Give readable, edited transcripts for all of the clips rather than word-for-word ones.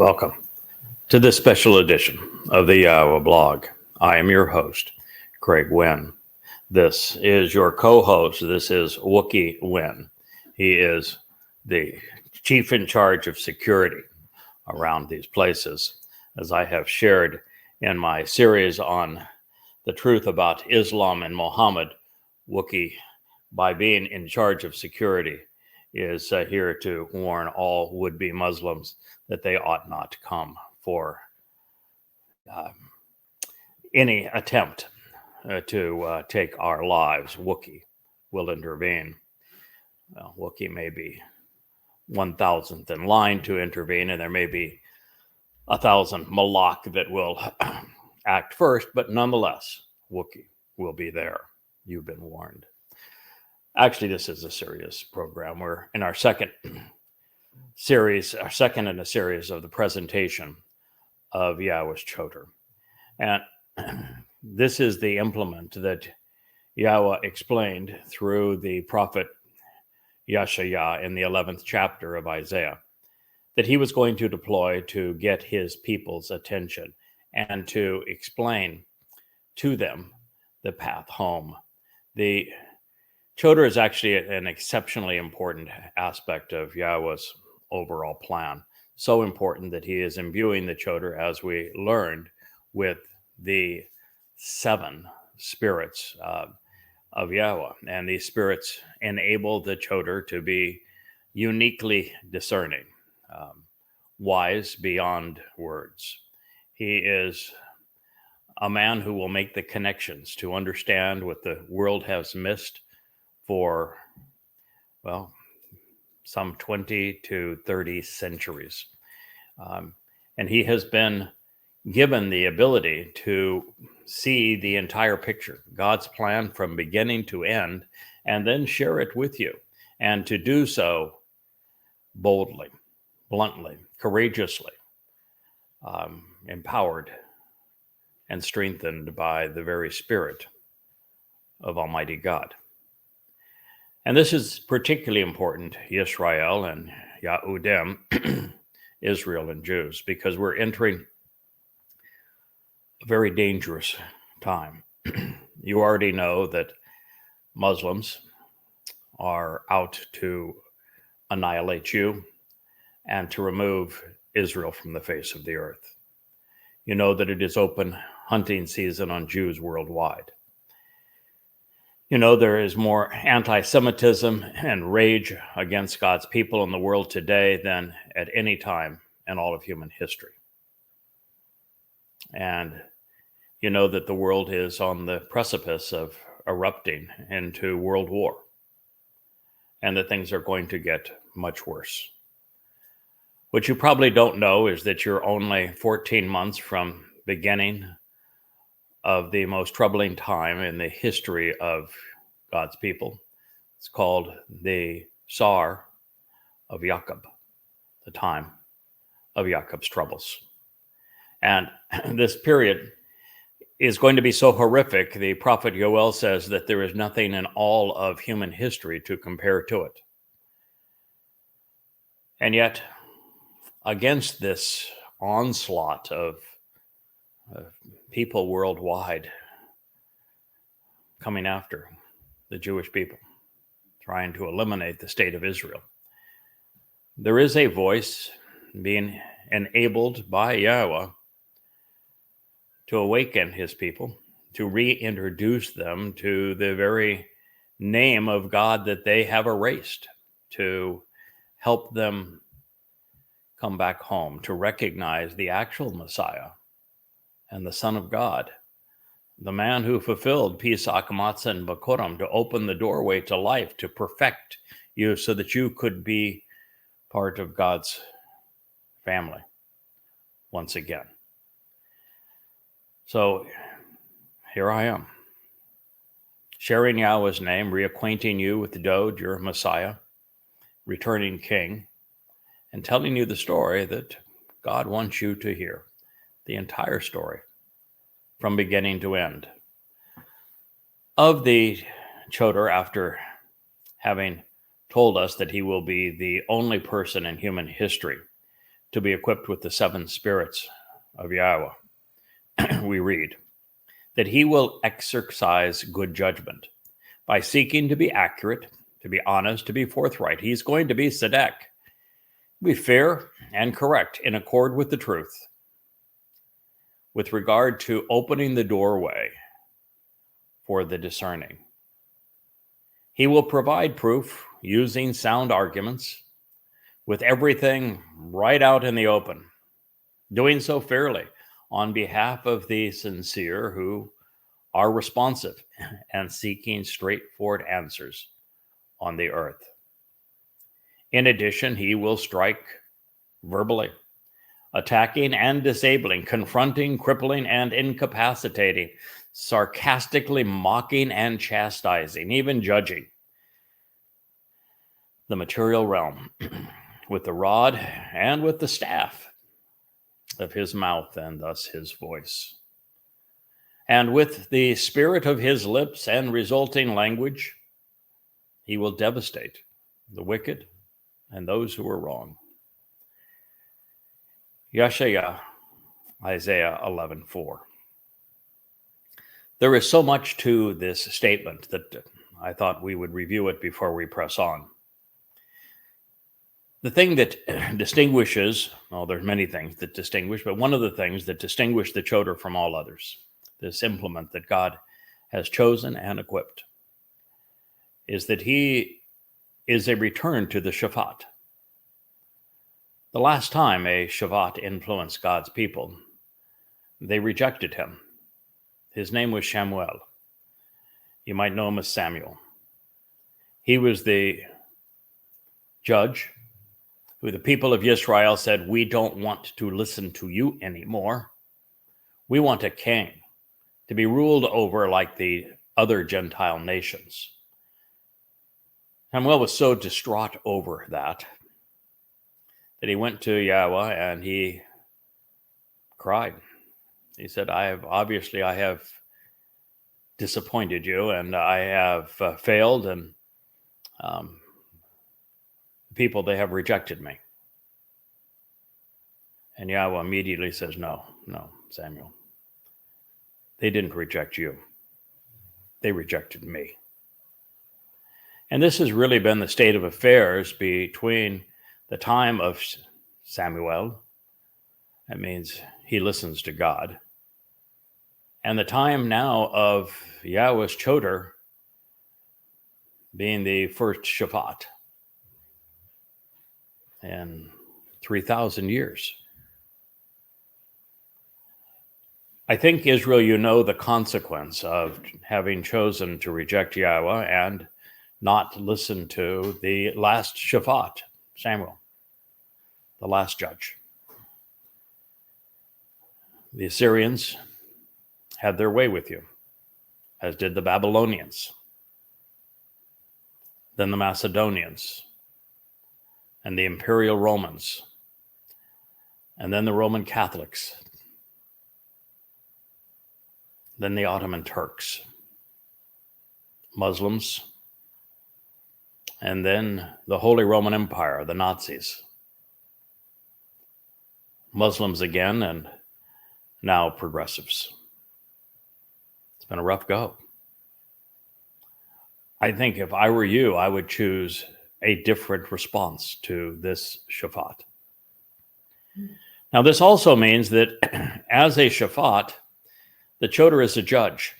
Welcome to this special edition of the YAHOWAH blog. I am your host, Craig Winn. This is your co-host. This is Wookie Winn. He is the chief in charge of security around these places. As I have shared in my series on the truth about Islam and Muhammad, Wookie, by being in charge of security, is here to warn all would-be Muslims that they ought not come for any attempt to take our lives. Wookie will intervene. Wookie may be 1,000th in line to intervene, and there may be 1,000 Malak that will act first, but nonetheless, Wookie will be there. You've been warned. Actually, this is a serious program. We're in our second series, our second in a series of the presentation of Yahweh's Choter. And this is the implement that Yahweh explained through the prophet Yeshayah in the 11th chapter of Isaiah, that he was going to deploy to get his people's attention and to explain to them the path home. The Choter is actually an exceptionally important aspect of Yahweh's overall plan. So important that he is imbuing the Choter, as we learned, with the 7 spirits of Yahweh. And these spirits enable the Choter to be uniquely discerning, wise beyond words. He is a man who will make the connections to understand what the world has missed for, well, some 20 to 30 centuries. And he has been given the ability to see the entire picture, God's plan from beginning to end, and then share it with you, and to do so boldly, bluntly, courageously, empowered and strengthened by the very Spirit of Almighty God. And this is particularly important, Yisrael and Yahudim, Israel and Jews, because we're entering a very dangerous time. You already know that Muslims are out to annihilate you and to remove Israel from the face of the earth. You know that it is open hunting season on Jews worldwide. You know, there is more anti-Semitism and rage against God's people in the world today than at any time in all of human history. And you know that the world is on the precipice of erupting into world war, and that things are going to get much worse. What you probably don't know is that you're only 14 months from beginning of the most troubling time in the history of God's people. It's called the Towrah of Jacob, the time of Jacob's troubles. And this period is going to be so horrific, the prophet Yoel says that there is nothing in all of human history to compare to it. And yet, against this onslaught of people worldwide coming after the Jewish people, trying to eliminate the state of Israel, there is a voice being enabled by Yahweh to awaken his people, to reintroduce them to the very name of God that they have erased, to help them come back home, to recognize the actual Messiah and the Son of God, the man who fulfilled Pesach, Matzah, and Bakurim, to open the doorway to life, to perfect you so that you could be part of God's family once again. So here I am, sharing Yahweh's name, reacquainting you with the Dode, your Messiah, returning King, and telling you the story that God wants you to hear, the entire story, from beginning to end. Of the Choter, after having told us that he will be the only person in human history to be equipped with the 7 spirits of Yahowah, we read that he will exercise good judgment by seeking to be accurate, to be honest, to be forthright. He's going to be tzedek, be fair and correct in accord with the truth with regard to opening the doorway for the discerning. He will provide proof using sound arguments with everything right out in the open, doing so fairly on behalf of the sincere who are responsive and seeking straightforward answers on the earth. In addition, he will strike verbally, attacking and disabling, confronting, crippling, and incapacitating, sarcastically mocking and chastising, even judging the material realm with the rod and with the staff of his mouth, and thus his voice. And with the spirit of his lips and resulting language, he will devastate the wicked and those who are wrong. Yeshaya, Isaiah 11:4. There is so much to this statement that I thought we would review it before we press on. The thing that distinguishes, well, there's many things that distinguish, but one of the things that distinguish the Choter from all others, this implement that God has chosen and equipped, is that he is a return to the Shavat. The last time a Shavat influenced God's people, they rejected him. His name was Shamuel. You might know him as Samuel. He was the judge who the people of Israel said, we don't want to listen to you anymore. We want a king to be ruled over like the other Gentile nations. Samuel was so distraught over that he went to Yahweh and he cried. He said, I have disappointed you, and I have failed, and people, they have rejected me. And Yahweh immediately says, no, Samuel. They didn't reject you. They rejected me. And this has really been the state of affairs between the time of Samuel, that means he listens to God, and the time now of Yahweh's Choter being the first Shavat in 3,000 years. I think, Israel, you know the consequence of having chosen to reject Yahweh and not listen to the last Shavat, Samuel, the last judge. The Assyrians had their way with you, as did the Babylonians, then the Macedonians, and the Imperial Romans, and then the Roman Catholics, then the Ottoman Turks, Muslims, and then the Holy Roman Empire, the Nazis, Muslims again, and now progressives. It's been a rough go. I think if I were you, I would choose a different response to this Shavat. Now, this also means that as a Shavat, the Choter is a judge.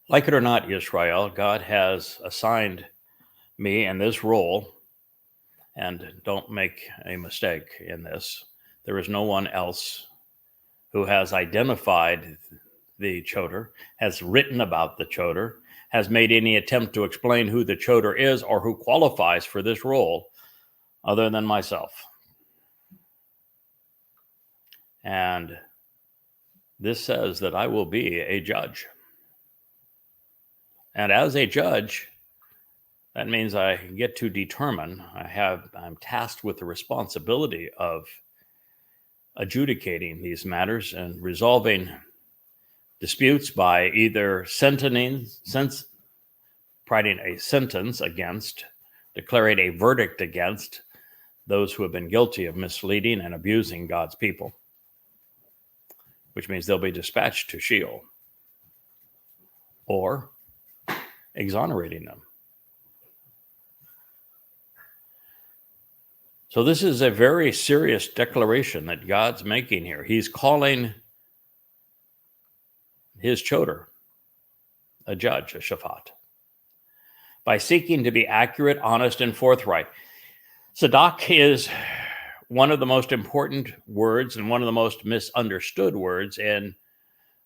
Like it or not, Israel, God has assigned me in this role, and don't make a mistake in this. There is no one else who has identified the Choter, has written about the Choter, has made any attempt to explain who the Choter is or who qualifies for this role other than myself. And this says that I will be a judge. And as a judge, that means I get to determine, I'm tasked with the responsibility of adjudicating these matters and resolving disputes by either writing a sentence against, declaring a verdict against those who have been guilty of misleading and abusing God's people, which means they'll be dispatched to Sheol or exonerating them. So this is a very serious declaration that God's making here. He's calling his Choter a judge, a Shaphat, by seeking to be accurate, honest, and forthright. Sadak is one of the most important words and one of the most misunderstood words in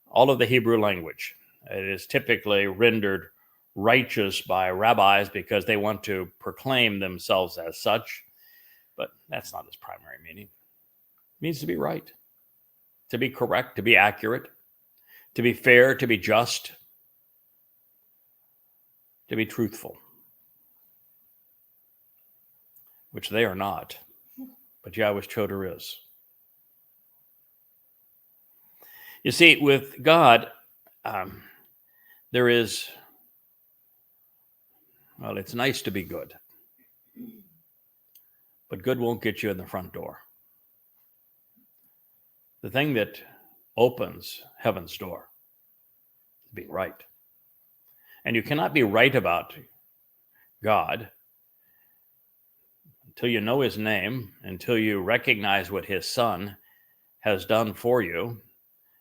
all of the Hebrew language. It is typically rendered righteous by rabbis because they want to proclaim themselves as such, but that's not its primary meaning. It means to be right, to be correct, to be accurate, to be fair, to be just, to be truthful, which they are not, but Yahweh's Choter is. You see, with God, there is, well, it's nice to be good, but good won't get you in the front door. The thing that opens heaven's door is being right. And you cannot be right about God until you know his name, until you recognize what his son has done for you,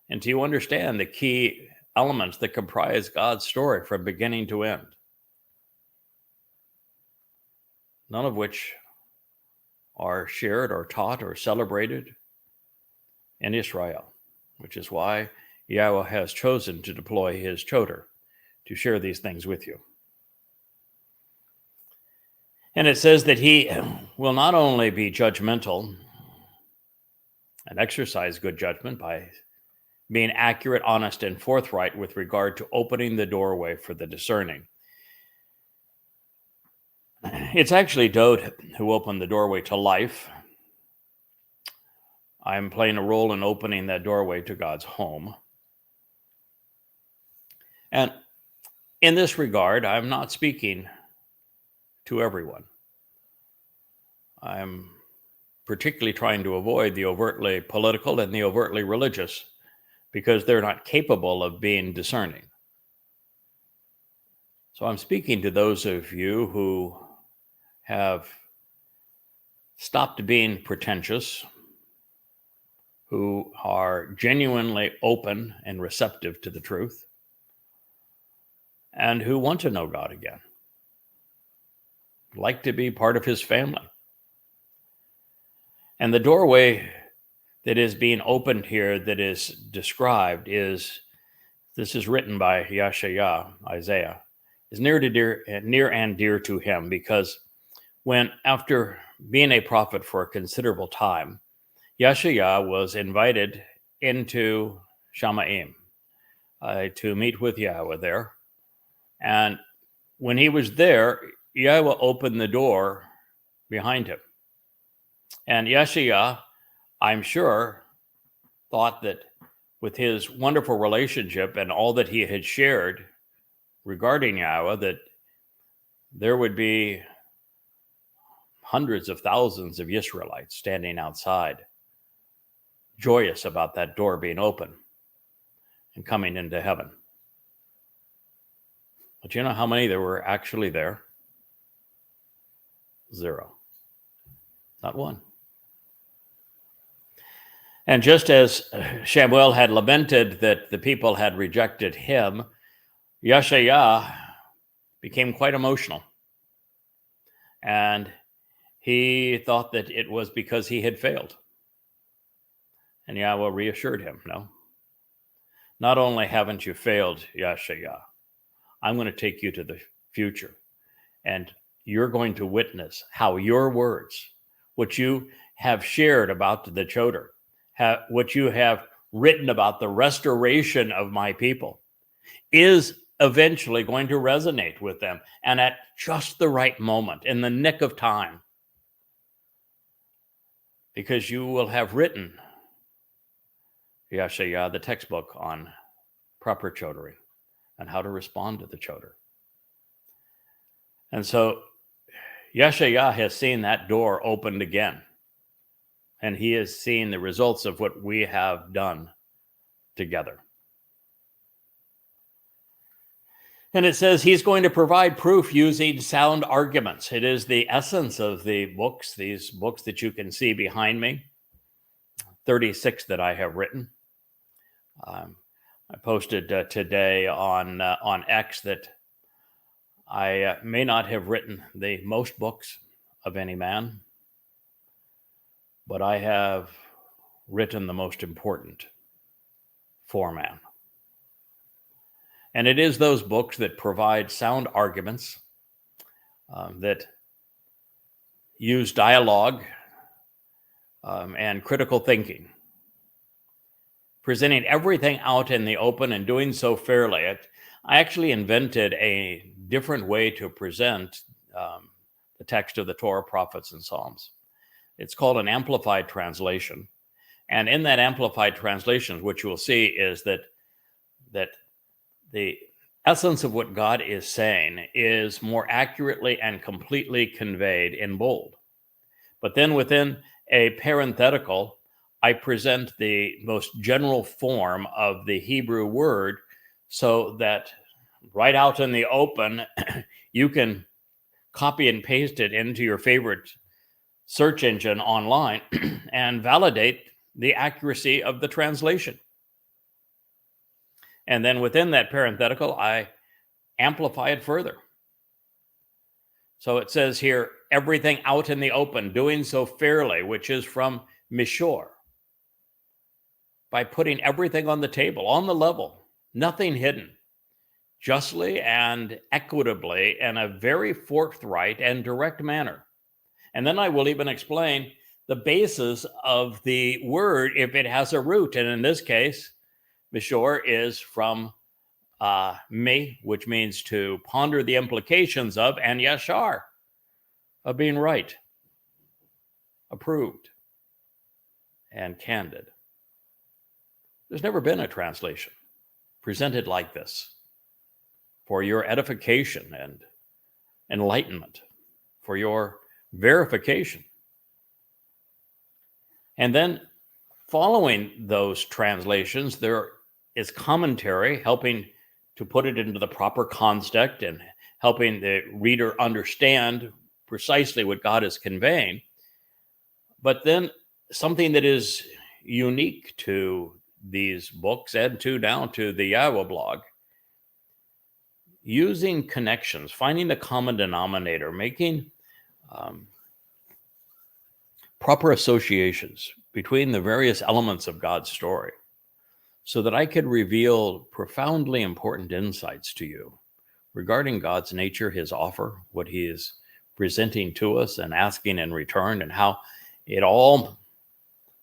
until you understand the key elements that comprise God's story from beginning to end. None of which are shared or taught or celebrated in Israel, which is why Yahweh has chosen to deploy his Choter to share these things with you. And it says that he will not only be judgmental and exercise good judgment by being accurate, honest, and forthright with regard to opening the doorway for the discerning. It's actually Dode who opened the doorway to life. I'm playing a role in opening that doorway to God's home. And in this regard, I'm not speaking to everyone. I'm particularly trying to avoid the overtly political and the overtly religious because they're not capable of being discerning. So I'm speaking to those of you who have stopped being pretentious, who are genuinely open and receptive to the truth, and who want to know God again, like to be part of his family. And the doorway that is being opened here, that is described, this is written by Yeshayah, Isaiah, is near and dear to him, because when, after being a prophet for a considerable time, Yeshayah was invited into Shamaim to meet with Yahweh there. And when he was there, Yahweh opened the door behind him. And Yeshayah, I'm sure, thought that with his wonderful relationship and all that he had shared regarding Yahweh, that there would be hundreds of thousands of Israelites standing outside, joyous about that door being open and coming into heaven. But you know how many there were actually there? 0. Not one. And just as Shamuel had lamented that the people had rejected him, Yeshayah became quite emotional. And he thought that it was because he had failed. And Yahweh reassured him, no. Not only haven't you failed, Yeshayah, I'm going to take you to the future. And you're going to witness how your words, what you have shared about the Choter, what you have written about the restoration of my people, is eventually going to resonate with them. And at just the right moment, in the nick of time, because you will have written, Yeshayah, the textbook on proper chotering and how to respond to the Choter. And so Yeshayah has seen that door opened again, and he has seen the results of what we have done together. And it says he's going to provide proof using sound arguments. It is the essence of the books, these books that you can see behind me, 36 that I have written. I posted today on X that I may not have written the most books of any man, but I have written the most important for man. And it is those books that provide sound arguments, that use dialogue and critical thinking, presenting everything out in the open and doing so fairly. I actually invented a different way to present the text of the Torah, prophets, and Psalms. It's called an amplified translation. And in that amplified translation, what you will see is that the essence of what God is saying is more accurately and completely conveyed in bold. But then within a parenthetical, I present the most general form of the Hebrew word so that right out in the open, you can copy and paste it into your favorite search engine online and validate the accuracy of the translation. And then within that parenthetical, I amplify it further. So it says here, everything out in the open, doing so fairly, which is from Mishor, by putting everything on the table, on the level, nothing hidden, justly and equitably in a very forthright and direct manner. And then I will even explain the basis of the word if it has a root. And in this case, Mishor is from me, which means to ponder the implications of, and yashar, of being right, approved, and candid. There's never been a translation presented like this for your edification and enlightenment, for your verification. And then following those translations, there is commentary helping to put it into the proper context and helping the reader understand precisely what God is conveying. But then something that is unique to these books and down to the YAHOWAH blog, using connections, finding the common denominator, making proper associations between the various elements of God's story, so that I could reveal profoundly important insights to you regarding God's nature, his offer, what he is presenting to us and asking in return, and how it all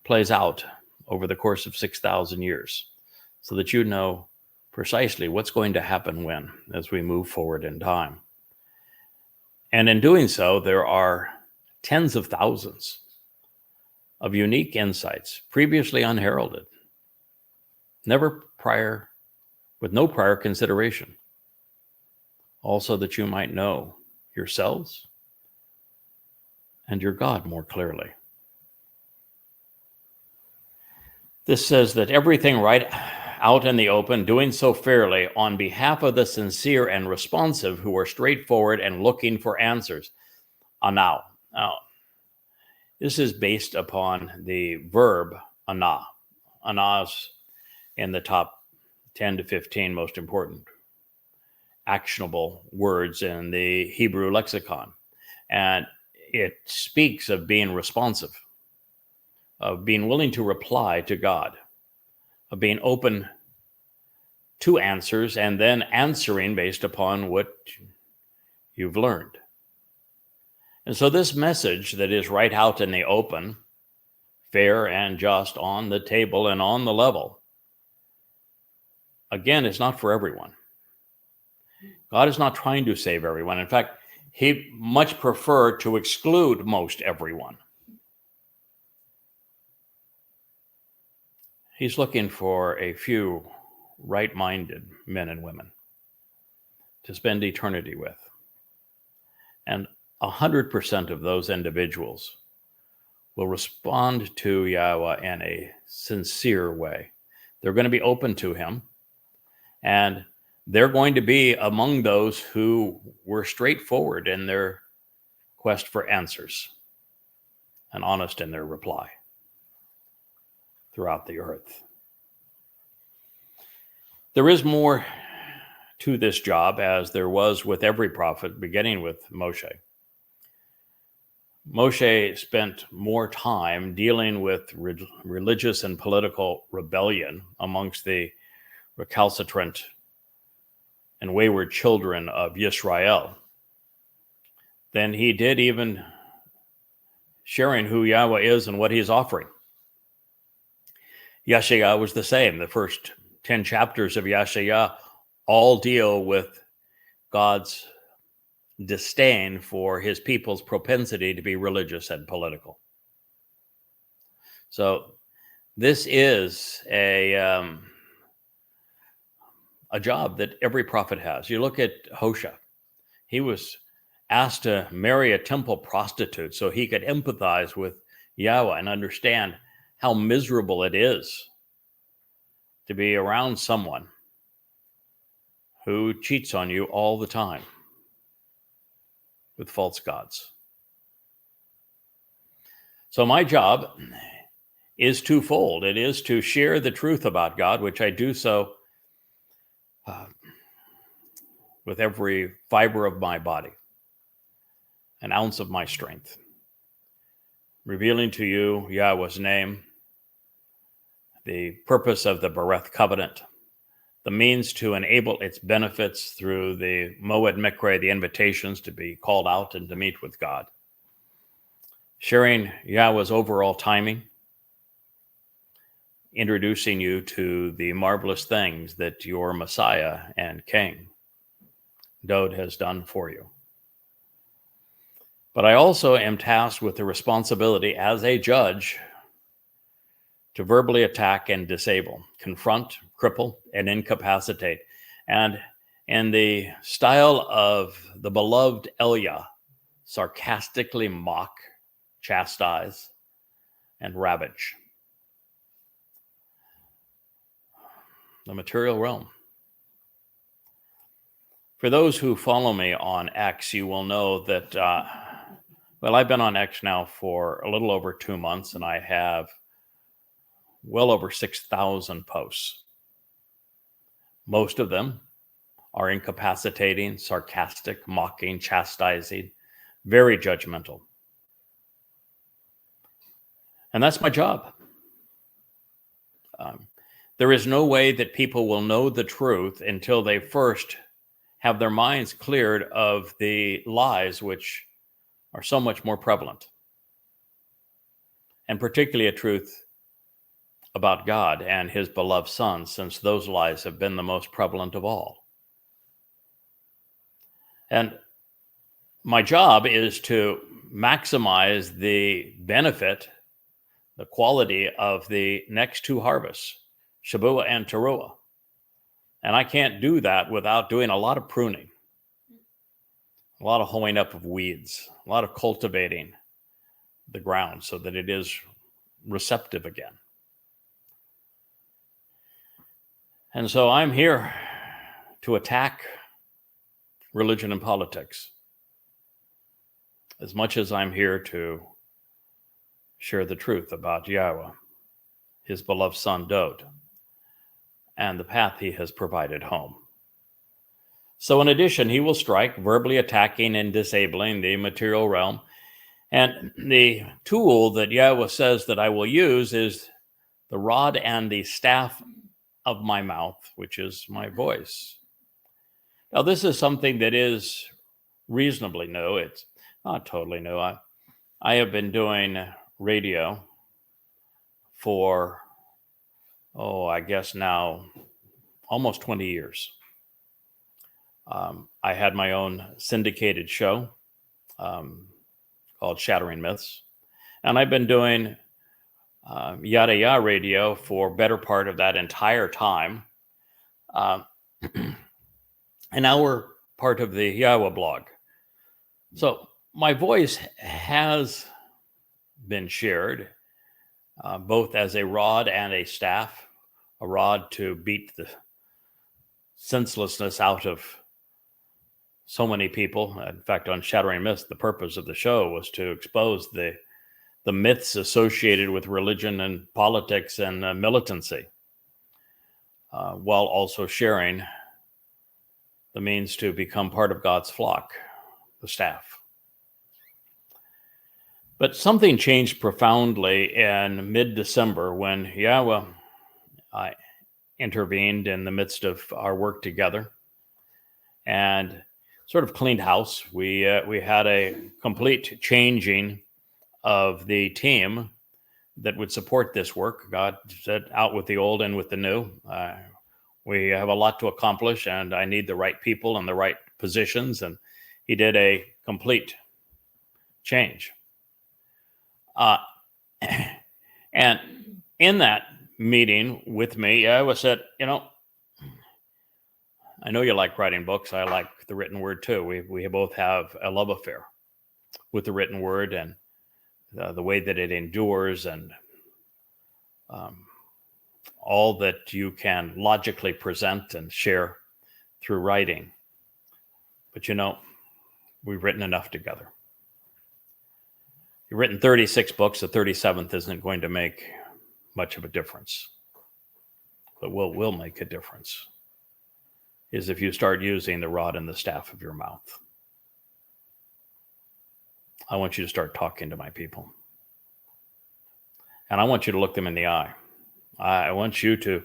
plays out over the course of 6,000 years, so that you know precisely what's going to happen when, as we move forward in time. And in doing so, there are tens of thousands of unique insights, previously unheralded, never prior, with no prior consideration. Also that you might know yourselves and your God more clearly. This says that everything right out in the open, doing so fairly on behalf of the sincere and responsive who are straightforward and looking for answers. Now, this is based upon the verb anah. Anah is in the top 10 to 15 most important actionable words in the Hebrew lexicon. And it speaks of being responsive, of being willing to reply to God, of being open to answers and then answering based upon what you've learned. And so this message that is right out in the open, fair and just, on the table and on the level, again, it's not for everyone. God is not trying to save everyone. In fact, he much preferred to exclude most everyone. He's looking for a few right-minded men and women to spend eternity with. And 100% of those individuals will respond to Yahowah in a sincere way. They're going to be open to him, and they're going to be among those who were straightforward in their quest for answers and honest in their reply throughout the earth. There is more to this job, as there was with every prophet, beginning with Moshe. Moshe spent more time dealing with religious and political rebellion amongst the recalcitrant and wayward children of Yisrael than he did even sharing who Yahowah is and what he's offering. Yeshayah was the same. The first 10 chapters of Yeshayah all deal with God's disdain for his people's propensity to be religious and political. So this is a job that every prophet has. You look at Hosea. He was asked to marry a temple prostitute so he could empathize with Yahowah and understand how miserable it is to be around someone who cheats on you all the time with false gods. So my job is twofold. It is to share the truth about God, which I do so with every fiber of my body, an ounce of my strength, revealing to you Yahowah's name, the purpose of the Bereth covenant, the means to enable its benefits through the Moed Mikre, the invitations to be called out and to meet with God, sharing Yahowah's overall timing, introducing you to the marvelous things that your Messiah and King, Dod, has done for you. But I also am tasked with the responsibility as a judge to verbally attack and disable, confront, cripple, and incapacitate. And in the style of the beloved Elia, sarcastically mock, chastise, and ravage the material realm. For those who follow me on X, you will know that, I've been on X now for a little over 2 months, and I have well over 6,000 posts. Most of them are incapacitating, sarcastic, mocking, chastising, very judgmental. And that's my job. There is no way that people will know the truth until they first have their minds cleared of the lies which are so much more prevalent. And particularly a truth about God and his beloved Son, since those lies have been the most prevalent of all. And my job is to maximize the benefit, the quality of the next two harvests, Shabuah and Towrah. And I can't do that without doing a lot of pruning, a lot of hoeing up of weeds, a lot of cultivating the ground so that it is receptive again. And so I'm here to attack religion and politics as much as I'm here to share the truth about Yahowah, his beloved son Dod, and the path he has provided home. So in addition, he will strike, verbally attacking and disabling the material realm. And the tool that Yahowah says that I will use is the rod and the staff of my mouth, which is my voice. Now, this is something that is reasonably new. It's not totally new. I have been doing radio for, I guess now almost 20 years. I had my own syndicated show called Shattering Myths. And I've been doing Yada Yahowah radio for better part of that entire time. And now we're part of the Yahowah blog. So my voice has been shared both as a rod and a staff, a rod to beat the senselessness out of so many people. In fact, on Shattering Myths, the purpose of the show was to expose the myths associated with religion and politics and militancy, while also sharing the means to become part of God's flock, the staff. But something changed profoundly in mid-December when Yahowah intervened in the midst of our work together and sort of cleaned house. We had a complete changing of the team that would support this work. God said, out with the old and with the new. We have a lot to accomplish, and I need the right people in the right positions. And he did a complete change. And in that meeting with me, I said, I know you like writing books. I like the written word too. We both have a love affair with the written word and the way that it endures and all that you can logically present and share through writing. But we've written enough together. You've written 36 books. The 37th isn't going to make much of a difference. But what will make a difference is if you start using the rod and the staff of your mouth. I want you to start talking to my people. And I want you to look them in the eye. I want you to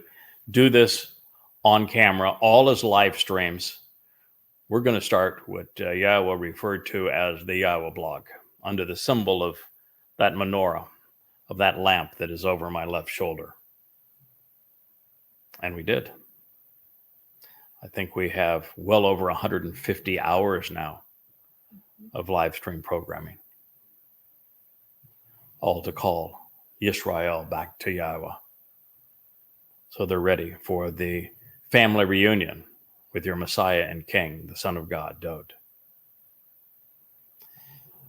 do this on camera, all as live streams. We're going to start what Yahowah referred to as the Yahowah blog, under the symbol of that menorah, of that lamp that is over my left shoulder. And we did. I think we have well over 150 hours now of live stream programming, all to call Israel back to Yahowah. So they're ready for the family reunion with your Messiah and King, the Son of God, Dode.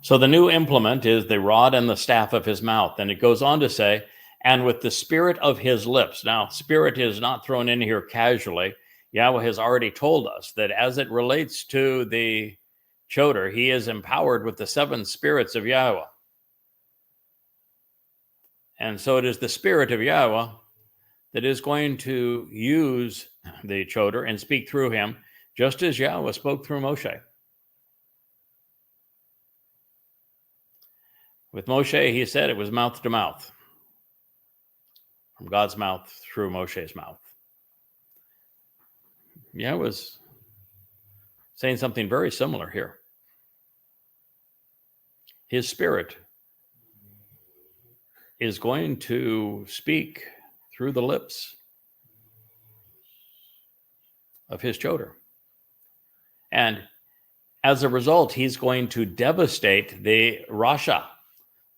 So the new implement is the rod and the staff of his mouth. And it goes on to say, and with the spirit of his lips. Now, spirit is not thrown in here casually. Yahowah has already told us that as it relates to the Choter, he is empowered with the 7 spirits of Yahowah. And so it is the spirit of Yahowah that is going to use the Choter and speak through him, just as Yahowah spoke through Moshe. With Moshe, he said it was mouth to mouth, from God's mouth through Moshe's mouth. Yahowah was saying something very similar here. His spirit is going to speak through the lips of his Choter. And as a result, he's going to devastate the Rasha,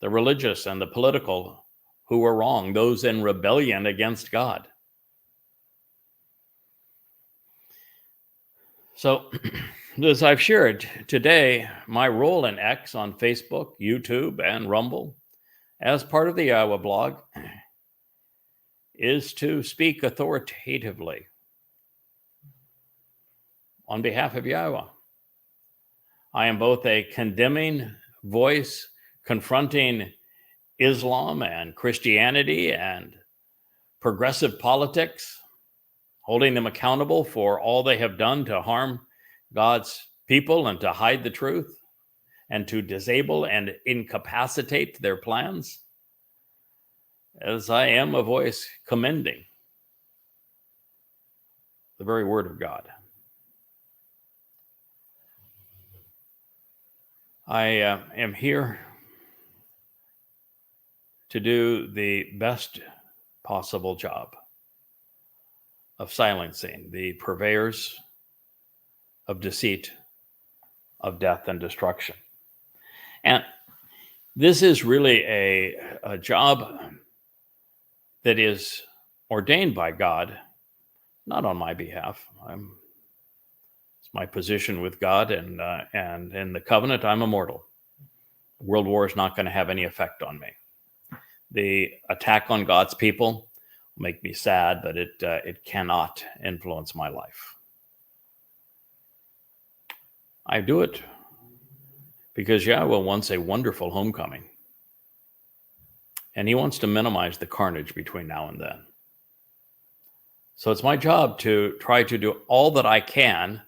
the religious and the political who were wrong, those in rebellion against God. So, as I've shared today, my role in X on Facebook, YouTube, and Rumble, as part of the Yahowah blog, is to speak authoritatively on behalf of Yahowah. I am both a condemning voice confronting Islam and Christianity and progressive politics, holding them accountable for all they have done to harm God's people and to hide the truth and to disable and incapacitate their plans, as I am a voice commending the very word of God. I am here to do the best possible job of silencing the purveyors of deceit, of death and destruction. And this is really a job that is ordained by God, not on my behalf. It's my position with God, and in the covenant, I'm immortal. World war is not going to have any effect on me. The attack on God's people will make me sad, but it cannot influence my life. I do it because Yahweh wants a wonderful homecoming. And he wants to minimize the carnage between now and then. So it's my job to try to do all that I can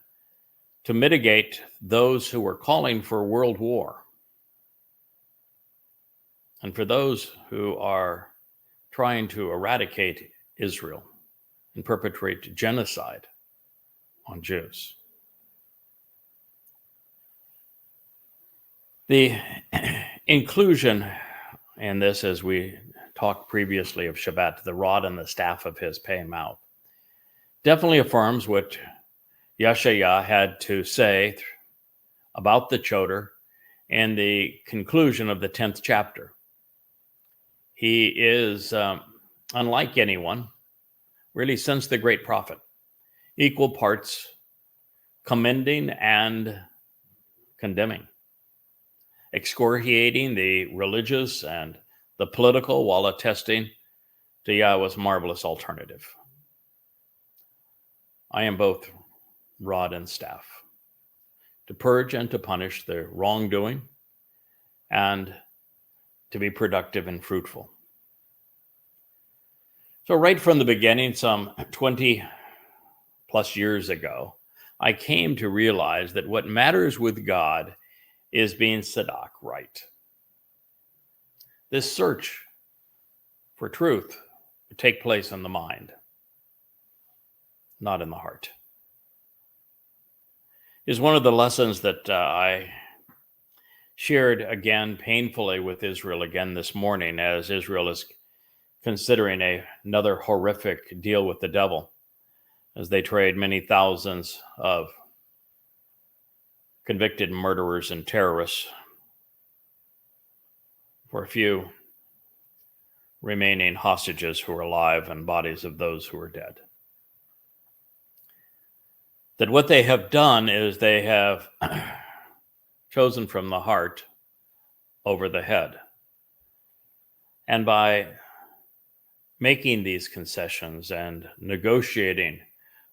to mitigate those who are calling for world war. And for those who are trying to eradicate Israel and perpetrate genocide on Jews. The inclusion in this, as we talked previously of Shabat, the rod and the staff of his pay mouth, definitely affirms what Yeshayah had to say about the Choter in the conclusion of the 10th chapter. He is, unlike anyone, really since the great prophet, equal parts commending and condemning, excoriating the religious and the political while attesting to Yahweh's marvelous alternative. I am both rod and staff, to purge and to punish the wrongdoing and to be productive and fruitful. So right from the beginning, some 20 plus years ago, I came to realize that what matters with God is being tzedak, right. This search for truth would take place in the mind, not in the heart. Is one of the lessons that I shared again painfully with Israel again this morning, as Israel is considering another horrific deal with the devil, as they trade many thousands of convicted murderers and terrorists for a few remaining hostages who are alive and bodies of those who are dead. That what they have done is they have chosen from the heart over the head. And by making these concessions and negotiating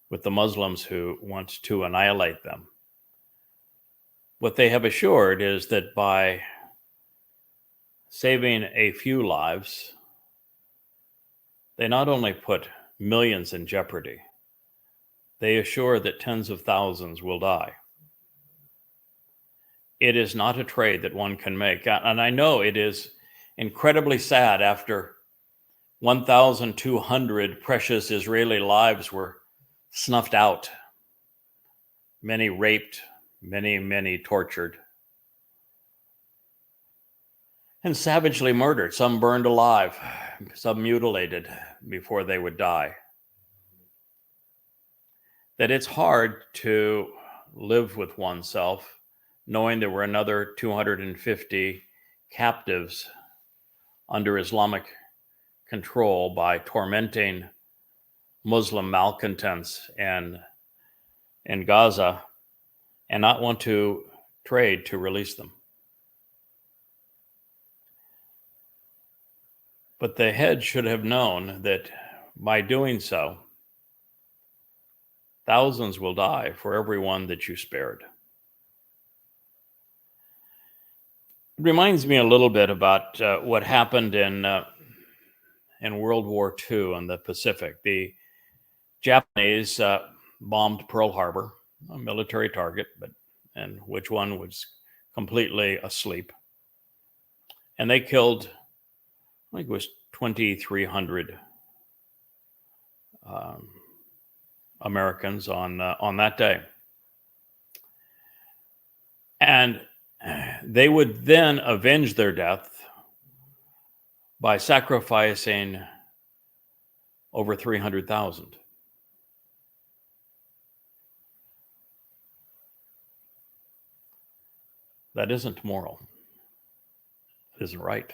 with the Muslims who want to annihilate them, what they have assured is that by saving a few lives, they not only put millions in jeopardy, they assure that tens of thousands will die. It is not a trade that one can make. And I know it is incredibly sad after 1,200 precious Israeli lives were snuffed out, many raped, many tortured, and savagely murdered, some burned alive, some mutilated before they would die. That it's hard to live with oneself knowing there were another 250 captives under Islamic control by tormenting Muslim malcontents in Gaza, and not want to trade to release them. But the head should have known that by doing so, thousands will die for every one that you spared. It reminds me a little bit about what happened in World War II in the Pacific. The Japanese bombed Pearl Harbor, a military target, and which one was completely asleep. And they killed, I think it was 2,300 Americans on that day. And they would then avenge their death by sacrificing over 300,000. That isn't moral. It isn't right.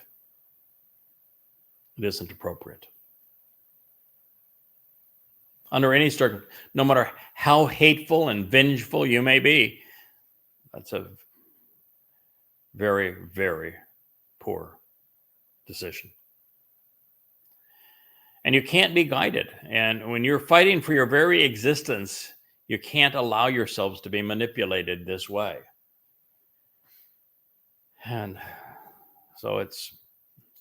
It isn't appropriate. Under any circumstance, no matter how hateful and vengeful you may be, that's a Very, very poor decision. And you can't be guided. And when you're fighting for your very existence, you can't allow yourselves to be manipulated this way. And so it's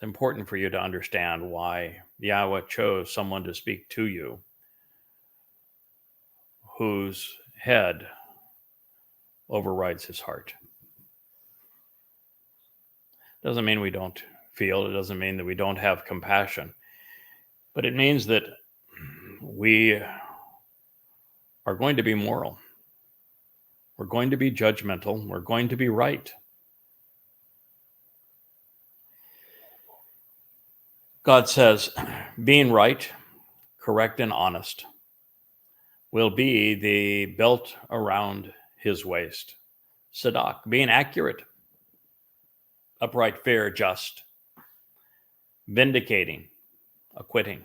important for you to understand why Yahweh chose someone to speak to you whose head overrides his heart. Doesn't mean we don't feel, it doesn't mean that we don't have compassion, but it means that we are going to be moral. We're going to be judgmental. We're going to be right. God says, being right, correct, and honest will be the belt around his waist. Sadak, being accurate, upright, fair, just, vindicating, acquitting,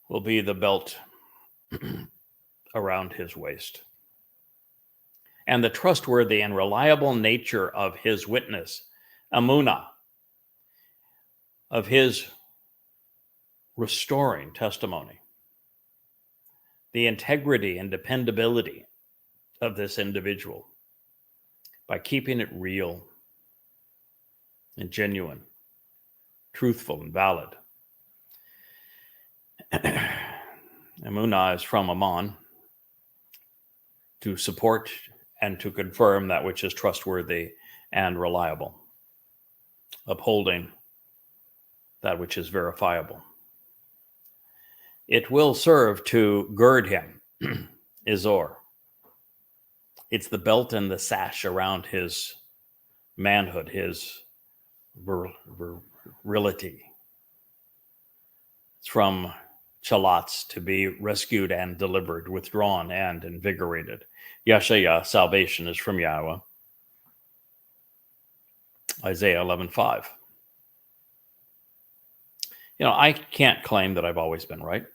will be the belt around his waist. And the trustworthy and reliable nature of his witness, amunah, of his restoring testimony, the integrity and dependability of this individual by keeping it real and genuine, truthful and valid. Amunah is from Aman, to support and to confirm that which is trustworthy and reliable, upholding that which is verifiable. It will serve to gird him, Izor. It's the belt and the sash around his manhood, his virility. It's from Chalatz, to be rescued and delivered, withdrawn and invigorated. Yashayah, salvation, is from Yahweh. Isaiah 11:5. I can't claim that I've always been right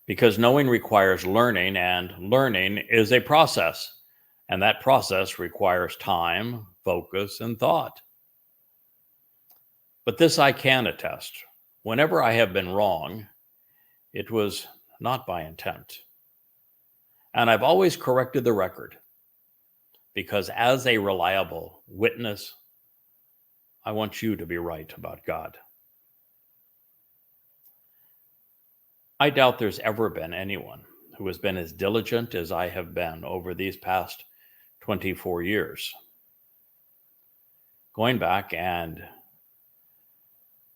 because knowing requires learning, and learning is a process, and that process requires time, focus, and thought. But this I can attest. Whenever I have been wrong, it was not by intent. And I've always corrected the record because as a reliable witness, I want you to be right about God. I doubt there's ever been anyone who has been as diligent as I have been over these past 24 years, going back and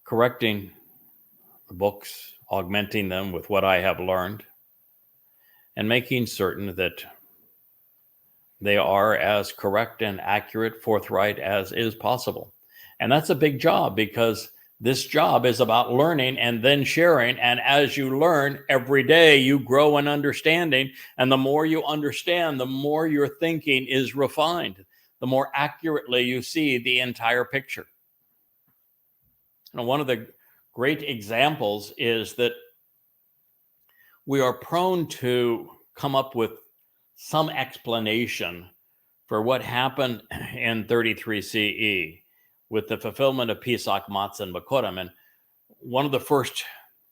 correcting the books, augmenting them with what I have learned, and making certain that they are as correct and accurate, forthright as is possible. And that's a big job, because this job is about learning and then sharing. And as you learn every day, you grow in understanding. And the more you understand, the more your thinking is refined, the more accurately you see the entire picture. One of the great examples is that we are prone to come up with some explanation for what happened in 33 CE with the fulfillment of Pesach, Matzah, and Bakorim. And one of the first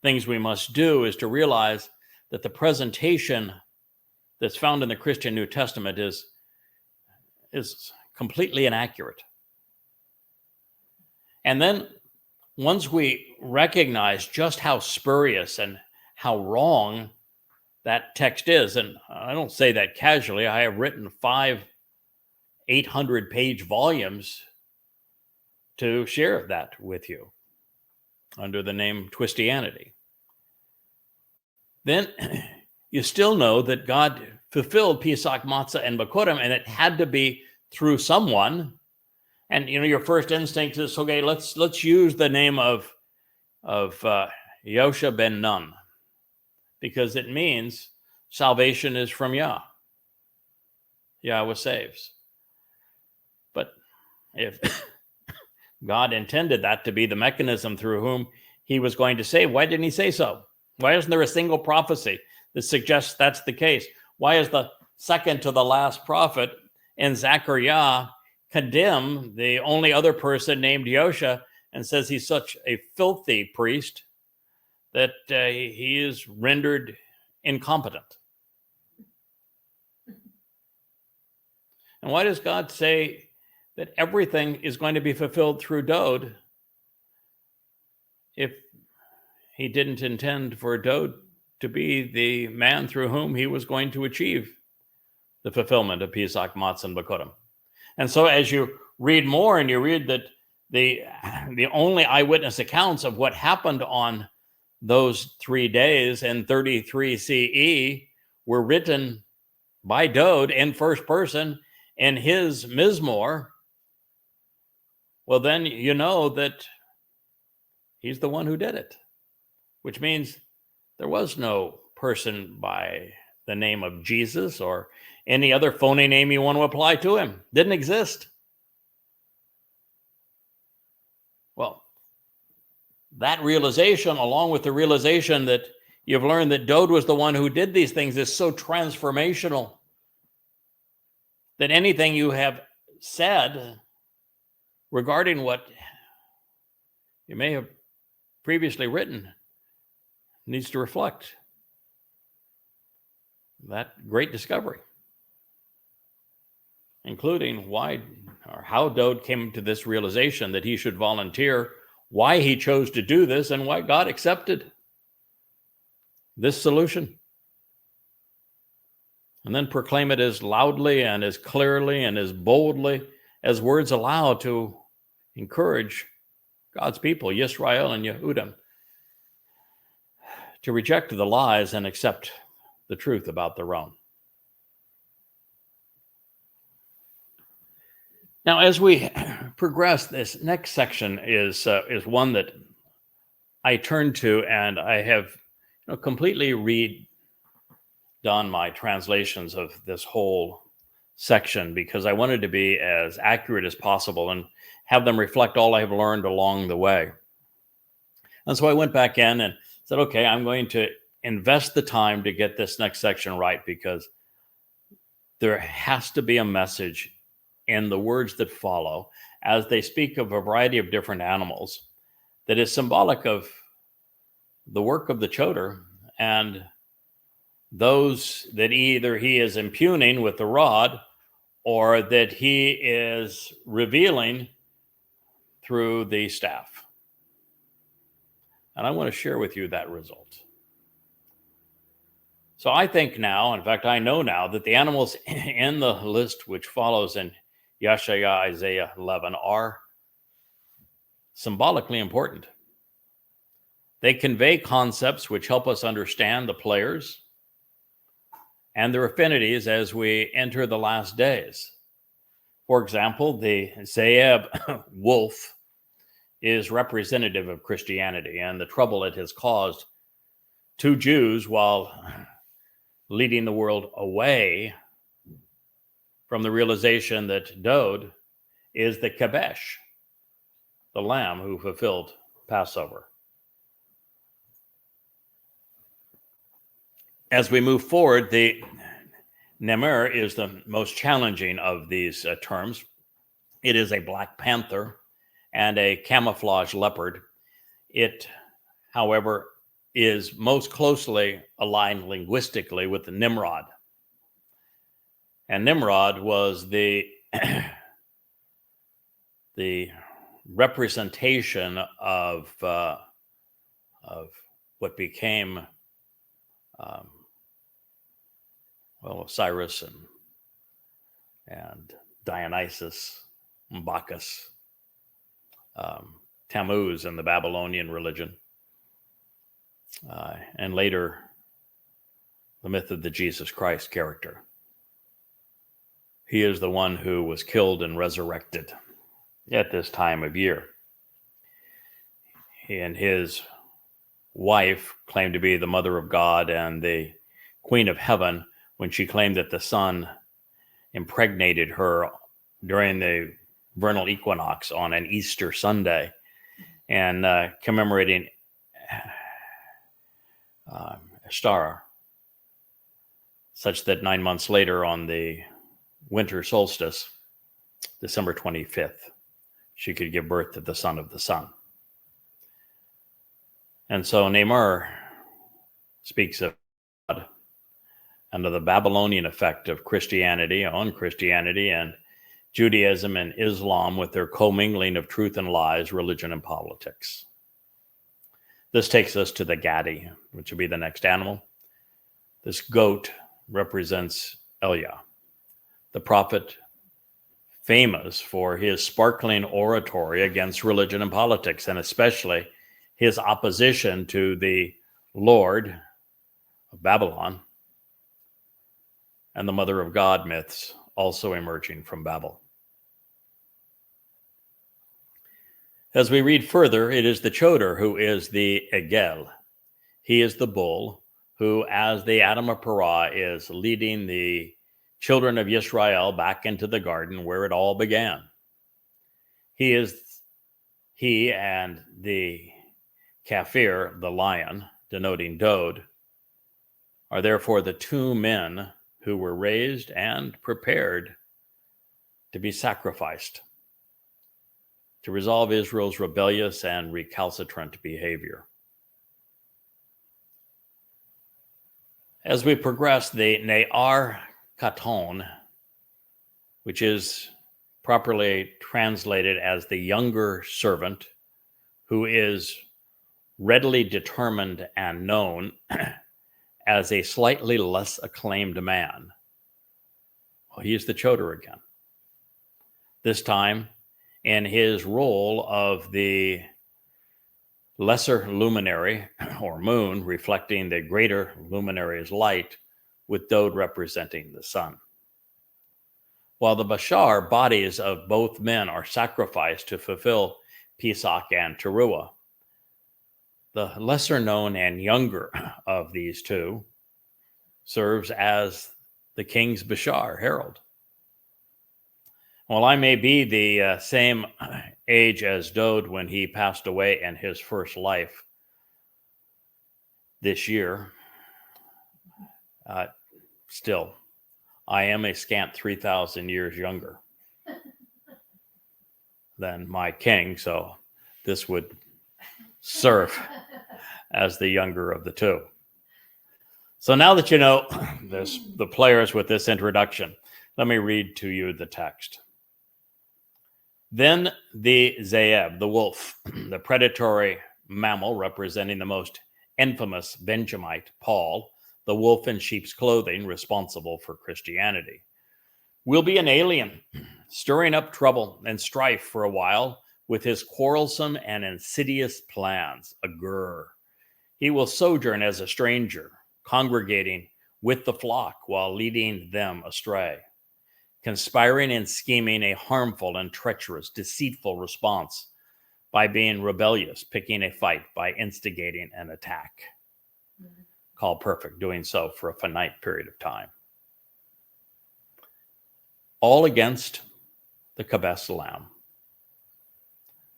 things we must do is to realize that the presentation that's found in the Christian New Testament is completely inaccurate. And then once we recognize just how spurious and how wrong that text is, and I don't say that casually, I have written 5 800-page volumes to share that with you under the name Twistianity. Then you still know that God fulfilled Pesach, Matzah, and Bakorim, and it had to be through someone. And your first instinct is, okay, let's use the name of Yosha ben Nun, because it means salvation is from Yah. Yahweh saves. But if God intended that to be the mechanism through whom he was going to save, why didn't he say so? Why isn't there a single prophecy that suggests that's the case? Why is the second to the last prophet And Zechariah condemned the only other person named Yosha and says he's such a filthy priest that he is rendered incompetent. And why does God say that everything is going to be fulfilled through Dode if he didn't intend for Dode to be the man through whom he was going to achieve the fulfillment of Pesach, Matzah, and Bakodim? And so as you read more and you read that the only eyewitness accounts of what happened on those 3 days in 33 CE were written by Dode in first person in his Mizmor, well, then you know that he's the one who did it, which means there was no person by the name of Jesus or any other phony name you want to apply to him. Didn't exist. Well, that realization, along with the realization that you've learned that Dode was the one who did these things, is so transformational that anything you have said regarding what you may have previously written needs to reflect that great discovery, including why or how Dode came to this realization that he should volunteer, why he chose to do this, and why God accepted this solution. And then proclaim it as loudly and as clearly and as boldly as words allow to encourage God's people, Yisrael and Yehudim, to reject the lies and accept the truth about their own. Now, as we progress, this next section is one that I turn to, and I have completely redone my translations of this whole section because I wanted to be as accurate as possible and have them reflect all I've learned along the way. And so I went back in and said, okay, I'm going to invest the time to get this next section right because there has to be a message in the words that follow as they speak of a variety of different animals that is symbolic of the work of the Choter and those that either he is impugning with the rod or that he is revealing through the staff. And I want to share with you that result. So I think now, in fact, I know now that the animals in the list which follows in Yeshaya, Isaiah 11 are symbolically important. They convey concepts which help us understand the players and their affinities as we enter the last days. For example, the Zeeb wolf is representative of Christianity and the trouble it has caused to Jews while leading the world away from the realization that Dode is the Kabesh, the lamb who fulfilled Passover. As we move forward, the Nemer is the most challenging of these terms. It is a black panther and a camouflage leopard. It, however, is most closely aligned linguistically with the Nimrod. And Nimrod was the representation of what became Osiris and Dionysus, and Bacchus, Tammuz in the Babylonian religion, and later the myth of the Jesus Christ character. He is the one who was killed and resurrected at this time of year. He and his wife claimed to be the mother of God and the queen of heaven when she claimed that the sun impregnated her during the vernal equinox on an Easter Sunday, and commemorating Ishtar, such that 9 months later on the winter solstice, December 25th, she could give birth to the son of the sun. And so Neymar speaks of God and of the Babylonian effect of Christianity on Christianity and Judaism and Islam with their commingling of truth and lies, religion and politics. This takes us to the Gadi, which will be the next animal. This goat represents Elia, the prophet famous for his sparkling oratory against religion and politics, and especially his opposition to the Lord of Babylon and the Mother of God myths also emerging from Babel. As we read further, it is the Choter who is the Egel. He is the bull who, as the Adam of Torah, is leading the children of Israel back into the garden where it all began. He and the Kafir, the lion, denoting Dode, are therefore the two men who were raised and prepared to be sacrificed to resolve Israel's rebellious and recalcitrant behavior. As we progress, the Ne'ar Katon, which is properly translated as the younger servant, who is readily determined and known as a slightly less acclaimed man. Well, he's the Choter again. This time in his role of the lesser luminary or moon, reflecting the greater luminary's light, with Dode representing the sun. While the Bashar bodies of both men are sacrificed to fulfill Pesach and Teruah, the lesser known and younger of these two serves as the king's Bashar, herald. While I may be the same age as Dode when he passed away in his first life this year, still, I am a scant 3,000 years younger than my king, so this would serve as the younger of the two. So now that you know the players with this introduction, let me read to you the text. Then the Zeeb, the wolf, the predatory mammal representing the most infamous Benjamite, Paul, the wolf in sheep's clothing, responsible for Christianity, will be an alien, stirring up trouble and strife for a while with his quarrelsome and insidious plans, a gur. He will sojourn as a stranger, congregating with the flock while leading them astray, conspiring and scheming a harmful and treacherous, deceitful response by being rebellious, picking a fight by instigating an attack. Called perfect, doing so for a finite period of time. All against the Kabes lamb,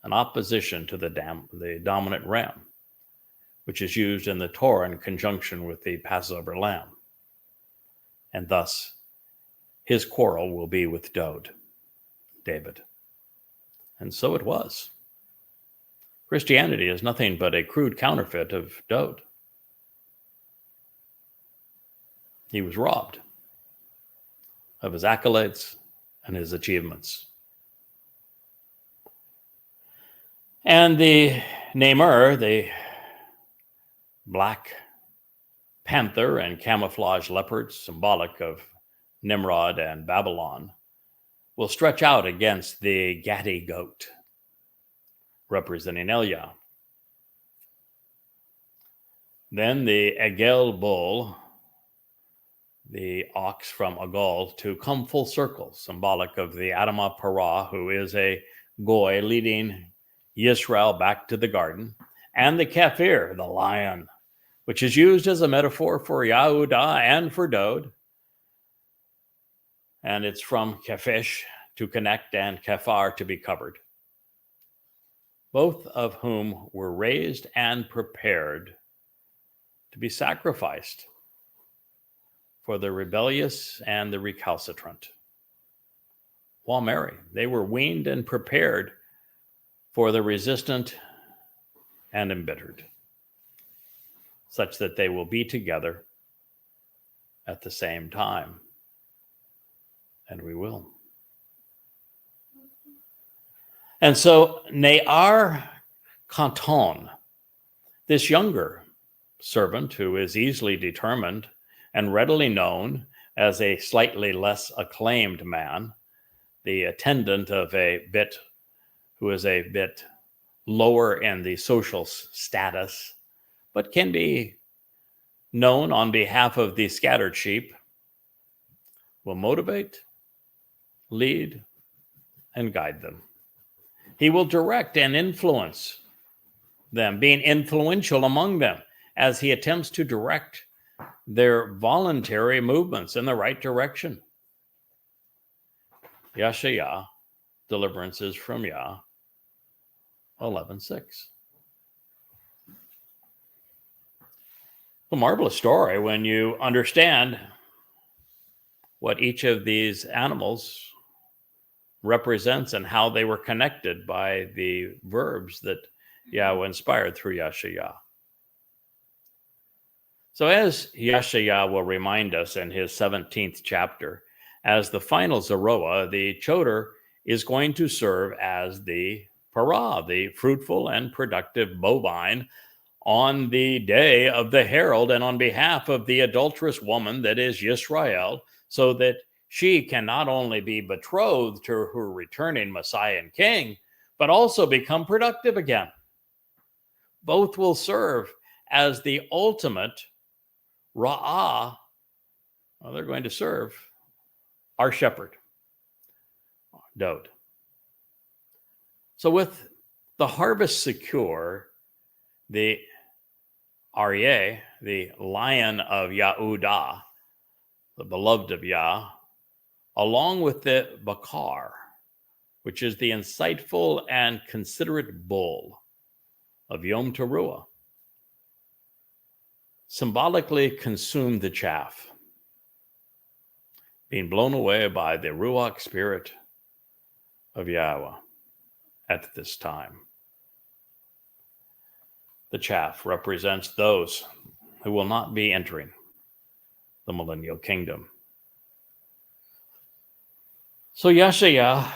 an opposition to the dominant ram, which is used in the Torah in conjunction with the Passover lamb. And thus, his quarrel will be with Dode, David. And so it was. Christianity is nothing but a crude counterfeit of Dode. He was robbed of his accolades and his achievements. And the Neymar, the black panther and camouflage leopard, symbolic of Nimrod and Babylon, will stretch out against the Gadi goat, representing Elia. Then the Egel bull, the ox from Agal, to come full circle, symbolic of the Adam of Torah, who is a goy leading Yisrael back to the garden, and the Kafir, the lion, which is used as a metaphor for Yahudah and for Dode. And it's from Kafesh, to connect, and Kafar, to be covered, both of whom were raised and prepared to be sacrificed for the rebellious and the recalcitrant. while merry. They were weaned and prepared for the resistant and embittered, such that they will be together at the same time. And we will. And so Ne'ar Kanton, this younger servant who is easily determined and readily known as a slightly less acclaimed man, the attendant of a bit who is a bit lower in the social status, but can be known on behalf of the scattered sheep, will motivate, lead, and guide them. He will direct and influence them, being influential among them as he attempts to direct their voluntary movements in the right direction. Yashayah, deliverances from Yah, 11:6. A marvelous story when you understand what each of these animals represents and how they were connected by the verbs that Yahweh inspired through Yashayah. So as Yashayah will remind us in his 17th chapter, as the final Zeroah, the Choter is going to serve as the Parah, the fruitful and productive bovine, on the day of the herald and on behalf of the adulterous woman that is Yisrael, so that she can not only be betrothed to her returning Messiah and King, but also become productive again. Both will serve as the ultimate Ra'ah. Well, they're going to serve our shepherd, Dod. So with the harvest secure, the Aryeh, the lion of Yehudah, the beloved of Yah, along with the Bakar, which is the insightful and considerate bull of Yom Teruah, symbolically consumed the chaff, being blown away by the Ruach spirit of Yahweh at this time. The chaff represents those who will not be entering the millennial kingdom. So Yashayah,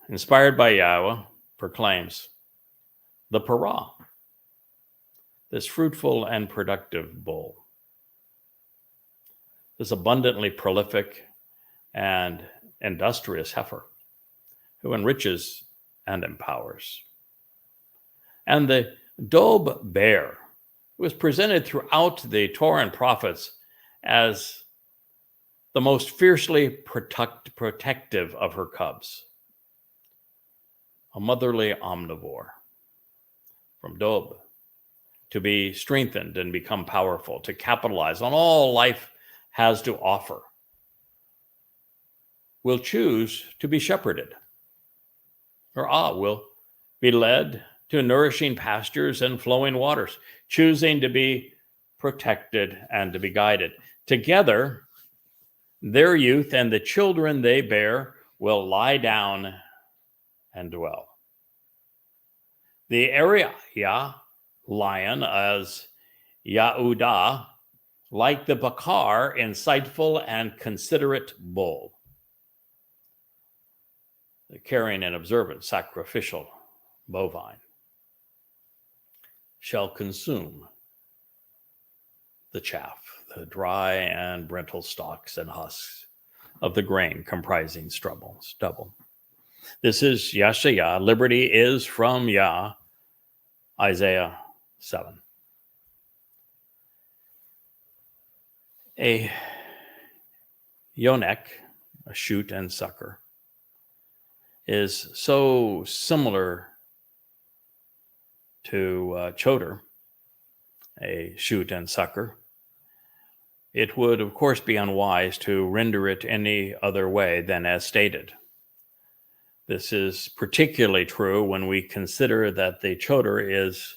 inspired by Yahweh, proclaims the Parah, this fruitful and productive bull, this abundantly prolific and industrious heifer who enriches and empowers. And the Dob bear was presented throughout the Torah and prophets as the most fiercely protective of her cubs, a motherly omnivore. From Dob, to be strengthened and become powerful, to capitalize on all life has to offer, will choose to be shepherded. Or will be led to nourishing pastures and flowing waters, choosing to be protected and to be guided. Together, their youth and the children they bear will lie down and dwell. The Ariyah lion as Yehudah, like the Bakar, insightful and considerate bull, the caring and observant sacrificial bovine, shall consume the chaff, the dry and brittle stalks and husks of the grain comprising stubble. This is Yashayah. Liberty is from Yah, Isaiah 7. A yonek, a shoot and sucker, is so similar to Choter, a shoot and sucker. It would, of course, be unwise to render it any other way than as stated. This is particularly true when we consider that the Choter is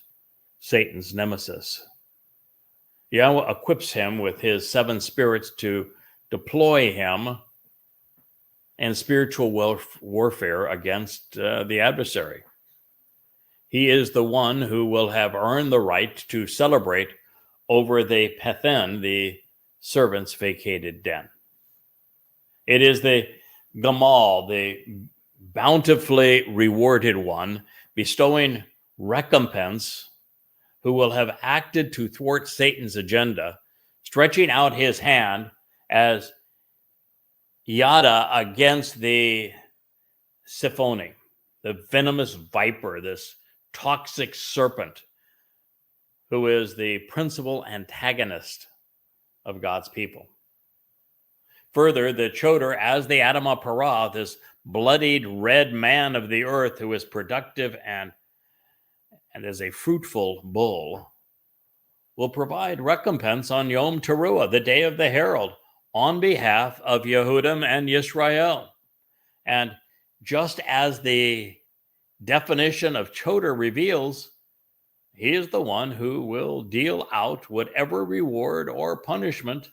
Satan's nemesis. Yahweh equips him with his 7 spirits to deploy him and spiritual warfare against the adversary. He is the one who will have earned the right to celebrate over the Pethen, the servant's vacated den. It is the Gamal, the bountifully rewarded one, bestowing recompense, who will have acted to thwart Satan's agenda, stretching out his hand as Yada against the Siphoni, the venomous viper, this toxic serpent, who is the principal antagonist of God's people. Further, the Choter as the Adamah Parah, this bloodied red man of the earth who is productive and is a fruitful bull, will provide recompense on Yom Teruah, the day of the herald, on behalf of Yehudim and Yisrael. And just as the definition of Choter reveals, he is the one who will deal out whatever reward or punishment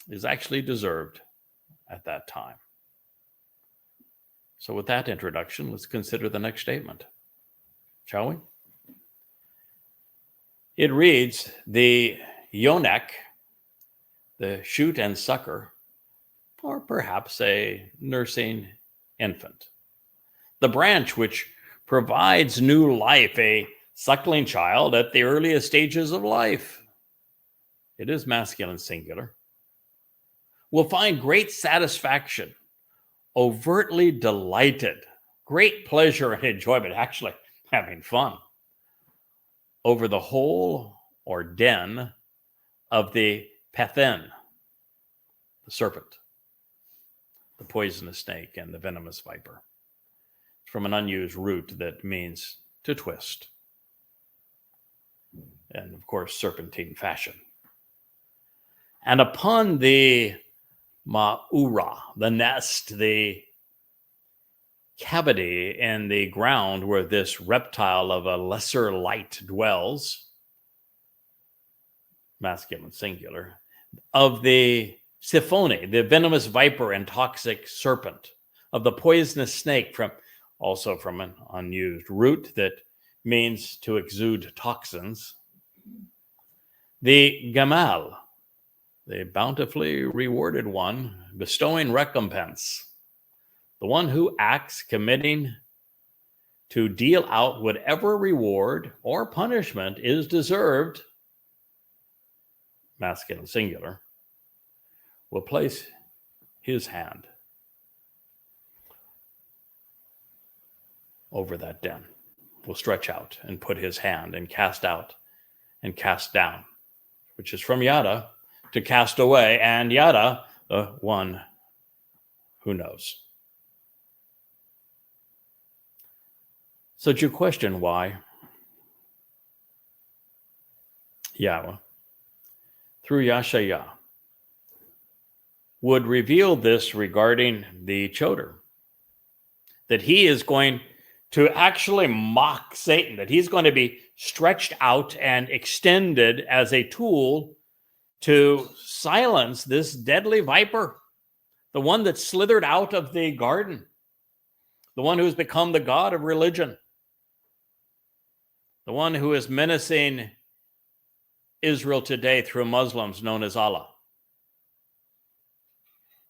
is actually deserved at that time. So with that introduction, let's consider the next statement, shall we? It reads, the yonek, the shoot and sucker, or perhaps a nursing infant. The branch which provides new life, a suckling child at the earliest stages of life. It is masculine singular. Will find great satisfaction, overtly delighted, great pleasure and enjoyment, actually having fun, over the hole or den of the Pethen, the serpent, the poisonous snake, and the venomous viper, from an unused root that means to twist, and of course, serpentine fashion. And upon the Ma'ura, the nest, the cavity in the ground where this reptile of a lesser light dwells, masculine singular, of the Siphoni, the venomous viper and toxic serpent, of the poisonous snake, also from an unused root that means to exude toxins, the Gamal, the bountifully rewarded one, bestowing recompense, the one who acts committing to deal out whatever reward or punishment is deserved, masculine singular, will place his hand over that den, will stretch out and put his hand and cast out and cast down, which is from Yada, to cast away, and Yada, the one who knows. So you question why Yahweh, through Yashayah, would reveal this regarding the Choter, that he is going to actually mock Satan, that he's going to be stretched out and extended as a tool to silence this deadly viper, the one that slithered out of the garden, the one who has become the god of religion, the one who is menacing Israel today through Muslims known as Allah.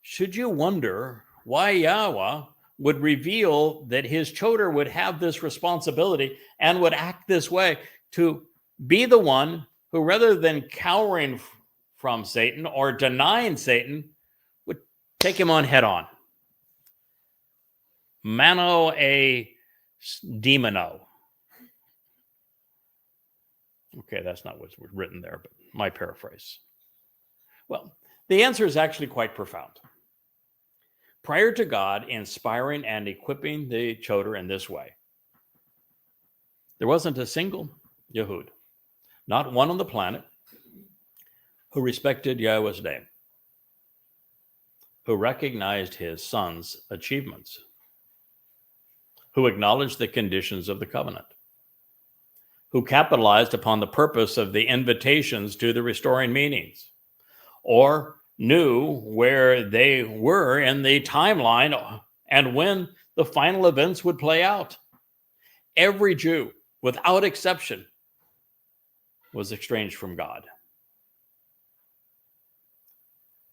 Should you wonder why Yahweh would reveal that his Choter would have this responsibility and would act this way, to be the one who, rather than cowering from Satan or denying Satan, would take him on head on. Mano a demono. Okay, that's not what's written there, but my paraphrase. Well, the answer is actually quite profound. Prior to God inspiring and equipping the Choter in this way, there wasn't a single Yehud, not one on the planet, who respected Yahweh's name, who recognized his son's achievements, who acknowledged the conditions of the covenant, who capitalized upon the purpose of the invitations to the restoring meanings, or knew where they were in the timeline and when the final events would play out. Every Jew, without exception, was estranged from God.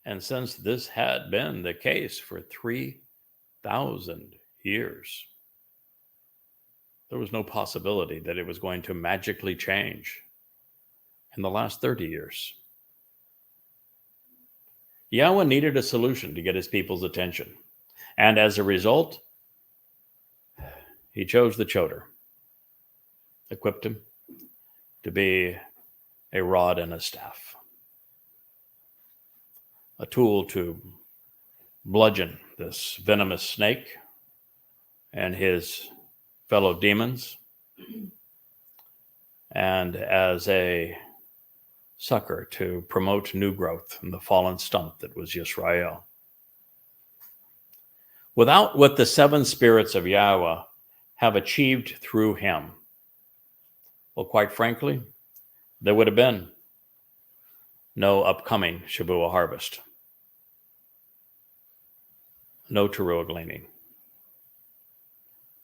And since this had been the case for 3,000 years, there was no possibility that it was going to magically change in the last 30 years. Yahweh needed a solution to get his people's attention. And as a result, he chose the Choter, equipped him to be a rod and a staff, a tool to bludgeon this venomous snake and his fellow demons, and as a sucker to promote new growth in the fallen stump that was Yisrael. Without what the seven spirits of Yahweh have achieved through him, well, quite frankly, there would have been no upcoming Shavuot harvest, no Towrah gleaning,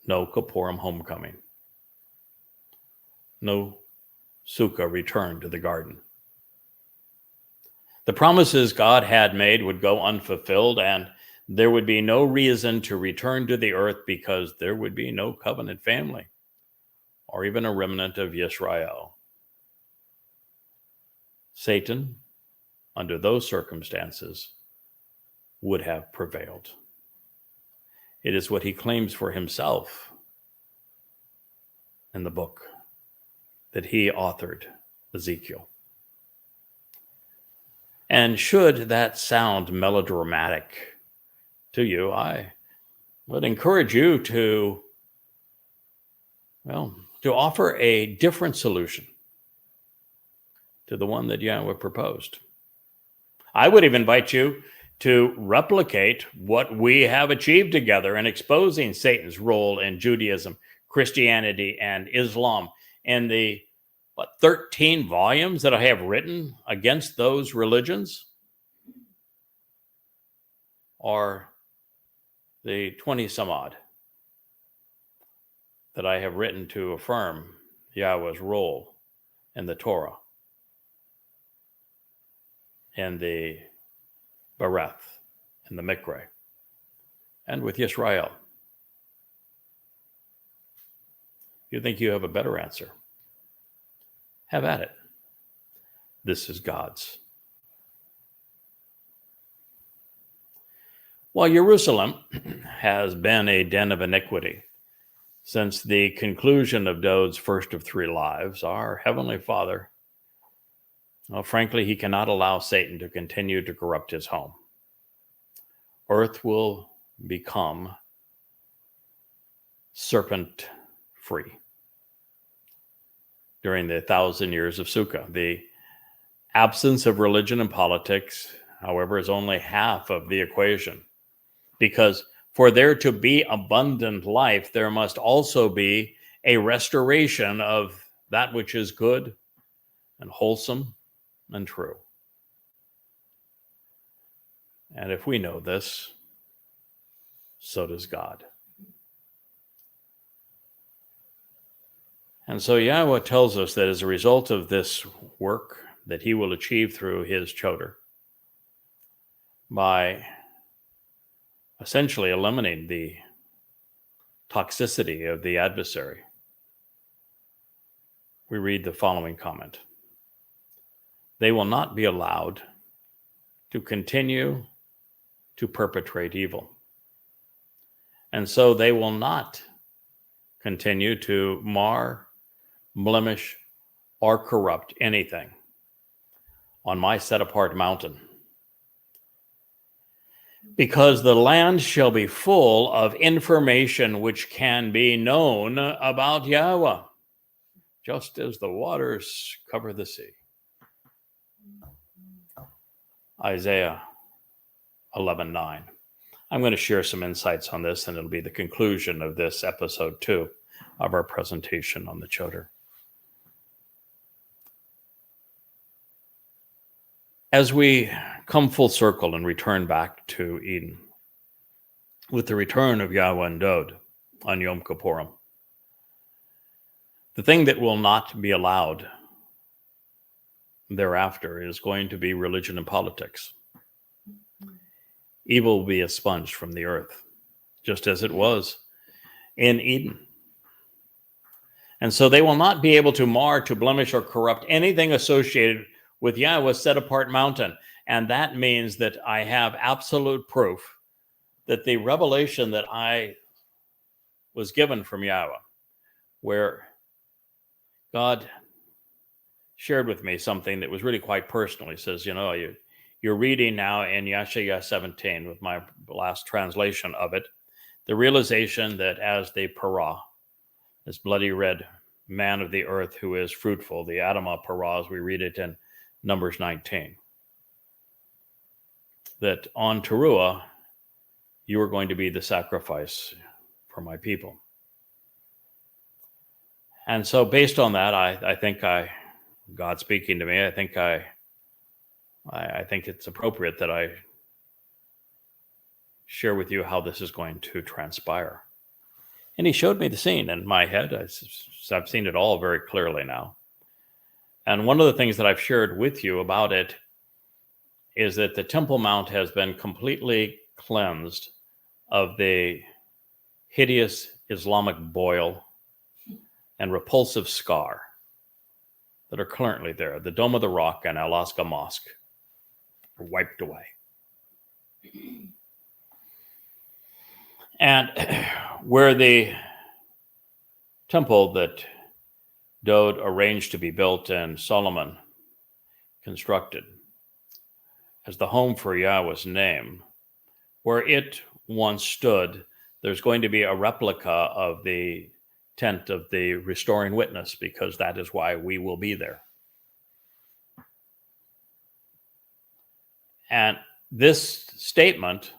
no Kippurim homecoming, no Sukkah return to the garden. The promises God had made would go unfulfilled, and there would be no reason to return to the earth because there would be no covenant family or even a remnant of Yisrael. Satan, under those circumstances, would have prevailed. It is what he claims for himself in the book that he authored, Ezekiel. And should that sound melodramatic to you, I would encourage you to offer a different solution to the one that Yahweh proposed. I would even invite you to replicate what we have achieved together in exposing Satan's role in Judaism, Christianity, and Islam in the 13 volumes that I have written against those religions, or the 20 some odd that I have written to affirm Yahweh's role in the Torah, in the Bereth, in the Mikra, and with Yisrael. You think you have a better answer? Have at it. This is God's. While Jerusalem has been a den of iniquity since the conclusion of Dod's first of 3 lives, our Heavenly Father, frankly, he cannot allow Satan to continue to corrupt his home. Earth will become serpent-free during the 1,000 years of Sukkah. The absence of religion and politics, however, is only half of the equation. Because for there to be abundant life, there must also be a restoration of that which is good and wholesome and true. And if we know this, so does God. And so Yahweh tells us that as a result of this work that he will achieve through his Choter, by essentially eliminating the toxicity of the adversary, we read the following comment. They will not be allowed to continue to perpetrate evil. And so they will not continue to mar, blemish, or corrupt anything on my set-apart mountain. Because the land shall be full of information which can be known about Yahweh, just as the waters cover the sea. Isaiah 11:9. I'm going to share some insights on this, and it'll be the conclusion of this episode 2 of our presentation on the Choter. As we come full circle and return back to Eden with the return of Yahweh and Dod on Yom Kippurim. The thing that will not be allowed thereafter is going to be religion and politics. Evil will be expunged from the earth, just as it was in Eden. And so they will not be able to mar, to blemish, or corrupt anything associated with Yahweh's set-apart mountain. And that means that I have absolute proof that the revelation that I was given from Yahweh, where God shared with me something that was really quite personal. He says, you're reading now in Yeshaya 17, with my last translation of it, the realization that as the Parah, this bloody red man of the earth who is fruitful, the Adamah Parah, as we read it in Numbers 19, that on Towrah, you are going to be the sacrifice for my people. And so based on that, I think God speaking to me, I think it's appropriate that I share with you how this is going to transpire. And he showed me the scene in my head. I've seen it all very clearly now. And one of the things that I've shared with you about it is that the Temple Mount has been completely cleansed of the hideous Islamic boil and repulsive scar that are currently there. The Dome of the Rock and Al-Aqsa Mosque are wiped away. And where the temple that Dod arranged to be built and Solomon constructed as the home for Yahweh's name, where it once stood, there's going to be a replica of the tent of the restoring witness, because that is why we will be there. And this statement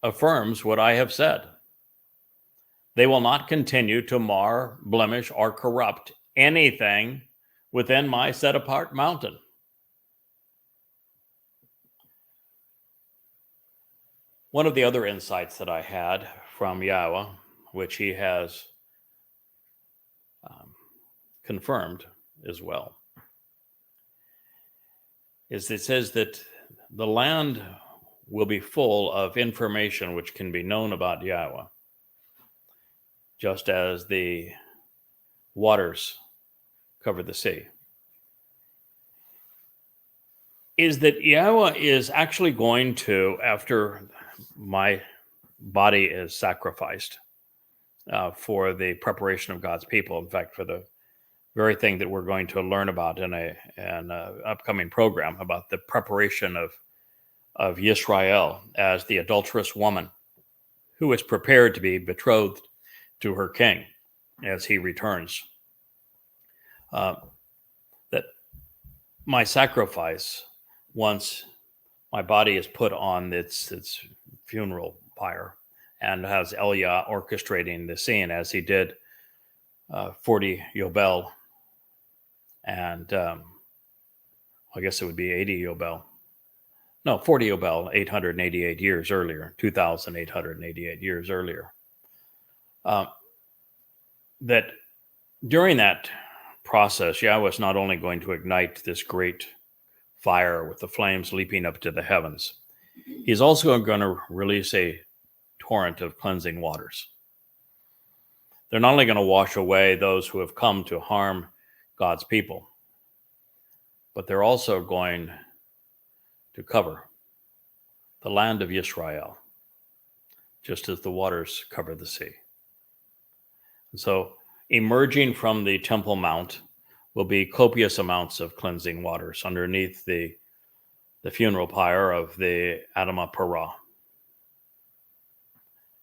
affirms what I have said. They will not continue to mar, blemish, or corrupt anything within my set-apart mountain. One of the other insights that I had from Yahweh, which he has confirmed as well, is it says that the land will be full of information which can be known about Yahweh, just as the waters cover the sea. Is that Yahweh is actually going to, after my body is sacrificed for the preparation of God's people, in fact, for the very thing that we're going to learn about in an upcoming program about the preparation of Yisrael as the adulterous woman who is prepared to be betrothed to her king as he returns. That my sacrifice, once my body is put on its funeral pyre, and has Elia orchestrating the scene as he did 40 Yobel, and I guess it would be 80 Yobel. No, 40 Yobel, 888 years earlier, 2,888 years earlier. That during that process, Yahweh is not only going to ignite this great fire with the flames leaping up to the heavens, he's also going to release a torrent of cleansing waters. They're not only going to wash away those who have come to harm God's people, but they're also going to cover the land of Yisrael, just as the waters cover the sea. And so emerging from the Temple Mount will be copious amounts of cleansing waters underneath the funeral pyre of the Adamah Parah.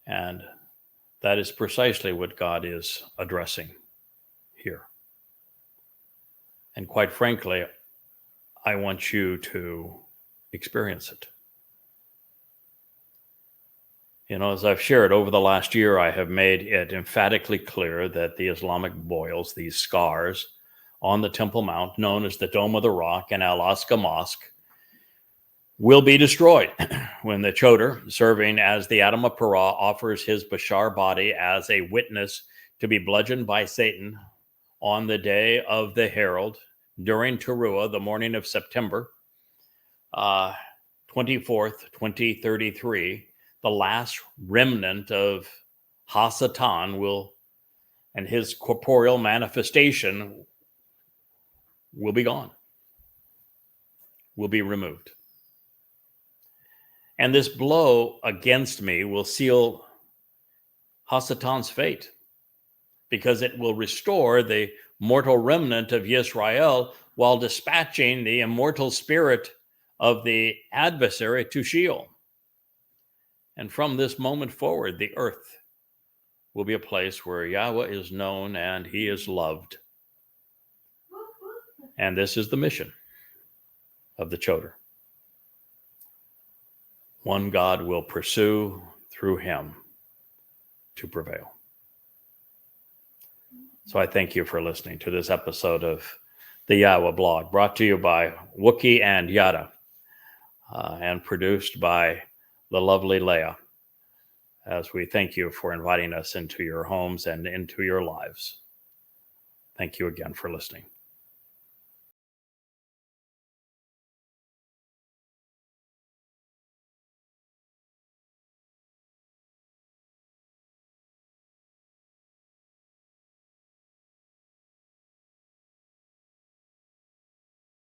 And that is precisely what God is addressing here. And quite frankly, I want you to experience it. As I've shared over the last year, I have made it emphatically clear that the Islamic boils, these scars on the Temple Mount, known as the Dome of the Rock and Al-Aqsa Mosque, will be destroyed when the Choter, serving as the Adam of Parah, offers his Bashar body as a witness to be bludgeoned by Satan on the day of the herald during Towrah, the morning of September 24th, 2033. The last remnant of Hasatan will, and his corporeal manifestation will be gone, will be removed. And this blow against me will seal Hasatan's fate, because it will restore the mortal remnant of Yisrael while dispatching the immortal spirit of the adversary to Sheol. And from this moment forward, the earth will be a place where Yahweh is known and he is loved. And this is the mission of the Choter. One God will pursue through him to prevail. So I thank you for listening to this episode of the Yahowah blog, brought to you by Wookie and Yada, and produced by the lovely Leah, as we thank you for inviting us into your homes and into your lives. Thank you again for listening.